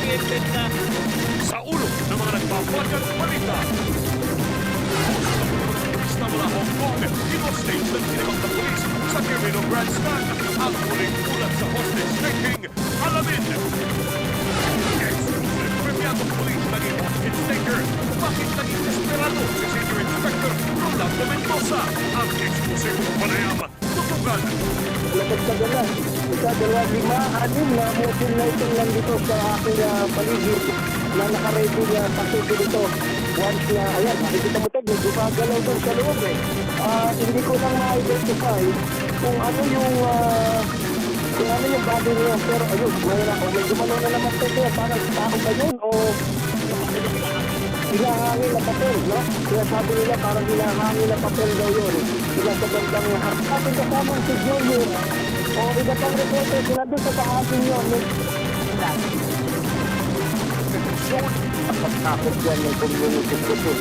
oriented na. Sa ulo ng mga nagpapagang balita. Pulis na mula Hong Kong, inostage ng sinimang na pulis sa Terminal Grandstand. Ang huling ulat sa hostage taking, alamin. Exclusive Premiatong Police naging hostage taker. Bakit naging desperado si Senior Inspector Rolando Mendoza? Ang exclusive panayam. Tutugan. Napagtagal na. Isa, dalawa, lima, anim na mobil na itong nandito sa aking paligid na nakaready na pasuko dito. Once na, ayan, makikita mo ito, may gumagalaw doon sa loob eh. Hindi ko lang ma-identify kung ano yung body niya. Pero ayun, may gumalaw na naman ito. Parang tao ba yun o hinahangin na papel, no? Kaya sabi nila parang hinahangin na papel daw yun. Sila sa bandang harap. Ating kasamang si Julio o iba pang reporter, sila doon sa paasin yun. At pagkakot yan ng community ko.